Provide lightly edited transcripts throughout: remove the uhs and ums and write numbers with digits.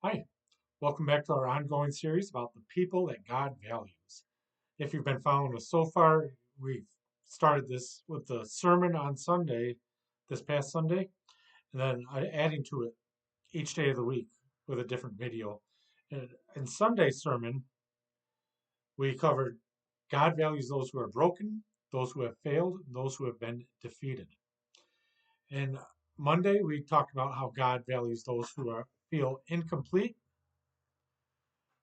Hi, welcome back to our ongoing series about the people that God values. If you've been following us so far, we've started this with the sermon on Sunday, this past Sunday, and then adding to it each day of the week with a different video. And in Sunday's sermon, we covered God values those who are broken, those who have failed, those who have been defeated. And Monday, we talked about how God values those who feel incomplete.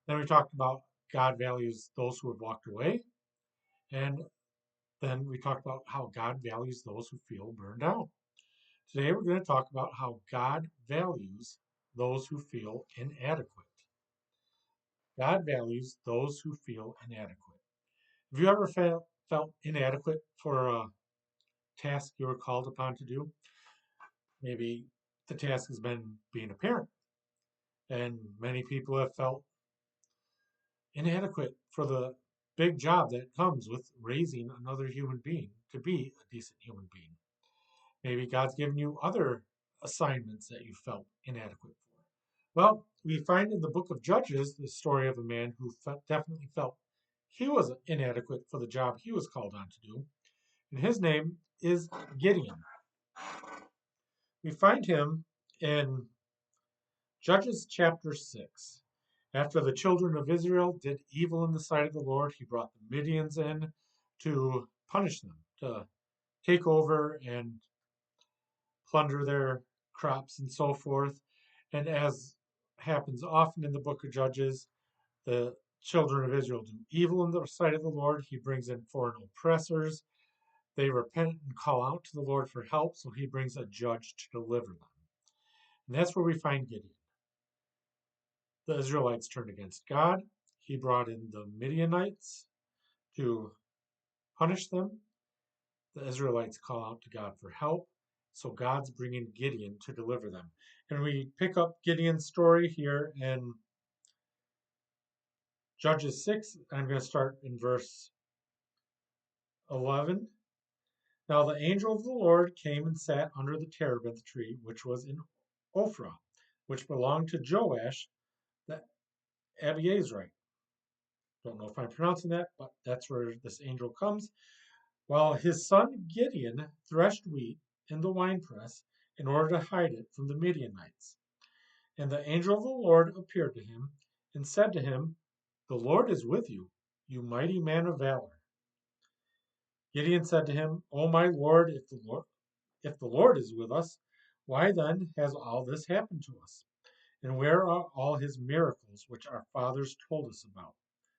Then we talked about God values those who have walked away. And then we talked about how God values those who feel burned out. Today we're going to talk about how God values those who feel inadequate. God values those who feel inadequate. Have you ever felt inadequate for a task you were called upon to do? Maybe the task has been being a parent, and many people have felt inadequate for the big job that comes with raising another human being to be a decent human being. Maybe God's given you other assignments that you felt inadequate for. Well, we find in the book of Judges the story of a man who definitely felt he was inadequate for the job he was called on to do, and his name is Gideon. We find him in Judges chapter 6. After the children of Israel did evil in the sight of the Lord, he brought the Midians in to punish them, to take over and plunder their crops and so forth. And as happens often in the book of Judges, the children of Israel do evil in the sight of the Lord. He brings in foreign oppressors. They repent and call out to the Lord for help, so he brings a judge to deliver them. And that's where we find Gideon. The Israelites turned against God. He brought in the Midianites to punish them. The Israelites call out to God for help. So God's bringing Gideon to deliver them. And we pick up Gideon's story here in Judges 6. I'm going to start in verse 11. Now the angel of the Lord came and sat under the terebinth tree, which was in Ophrah, which belonged to Joash the Abiezrite. Don't know if I'm pronouncing that, but that's where this angel comes. While his son Gideon threshed wheat in the winepress in order to hide it from the Midianites. And the angel of the Lord appeared to him and said to him, The Lord is with you, you mighty man of valor. Gideon said to him, O my Lord, if the Lord is with us, why then has all this happened to us? And where are all his miracles which our fathers told us about,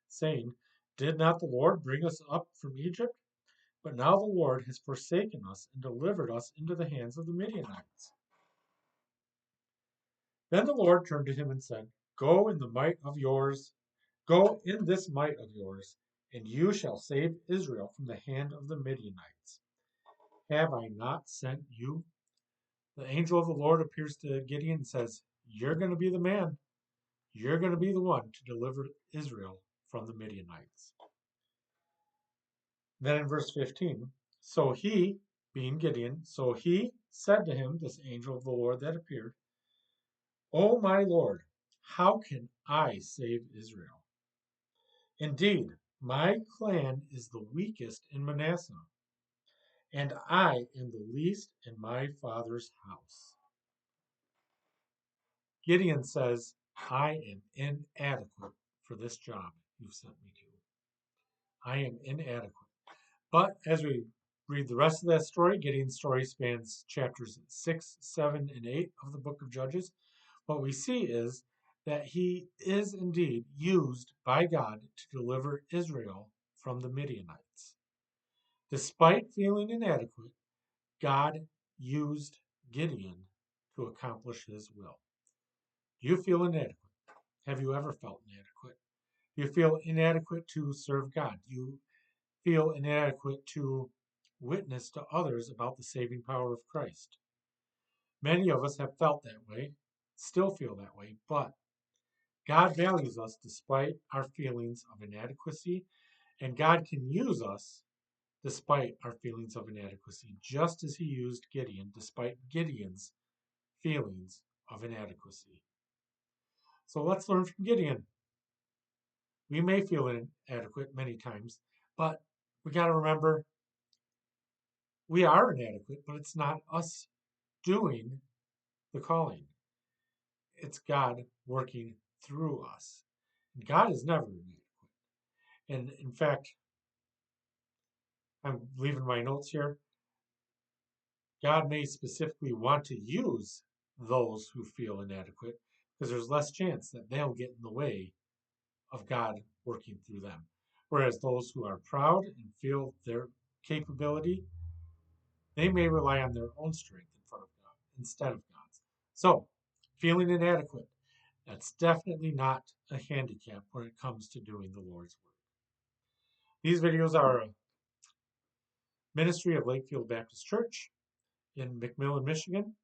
saying, Did not the Lord bring us up from Egypt? But now the Lord has forsaken us and delivered us into the hands of the Midianites. Then the Lord turned to him and said, Go in this might of yours, and you shall save Israel from the hand of the Midianites. Have I not sent you? The angel of the Lord appears to Gideon and says, You're going to be the man. You're going to be the one to deliver Israel from the Midianites. Then in verse 15, so he, being Gideon, so he said to him, this angel of the Lord that appeared, O my Lord, how can I save Israel? Indeed, my clan is the weakest in Manasseh, and I am the least in my father's house. Gideon says, I am inadequate for this job you've sent me to. I am inadequate. But as we read the rest of that story, Gideon's story spans chapters 6, 7, and 8 of the book of Judges. What we see is that he is indeed used by God to deliver Israel from the Midianites. Despite feeling inadequate, God used Gideon to accomplish his will. Do you feel inadequate? Have you ever felt inadequate? Do you feel inadequate to serve God? Do you feel inadequate to witness to others about the saving power of Christ? Many of us have felt that way, still feel that way, but God values us despite our feelings of inadequacy, and God can use us despite our feelings of inadequacy, just as he used Gideon despite Gideon's feelings of inadequacy. So let's learn from Gideon. We may feel inadequate many times, but we got to remember we are inadequate, but it's not us doing the calling. It's God working through us. And God is never inadequate. And in fact, I'm leaving my notes here. God may specifically want to use those who feel inadequate because there's less chance that they'll get in the way of God working through them. Whereas those who are proud and feel their capability, they may rely on their own strength in front of God instead of God's. So, feeling inadequate, that's definitely not a handicap when it comes to doing the Lord's work. These videos are a ministry of Lakefield Baptist Church in McMillan, Michigan.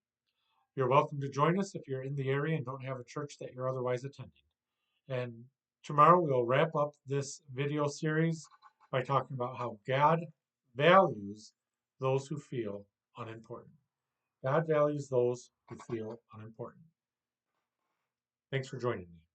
You're welcome to join us if you're in the area and don't have a church that you're otherwise attending. And tomorrow we'll wrap up this video series by talking about how God values those who feel unimportant. God values those who feel unimportant. Thanks for joining me.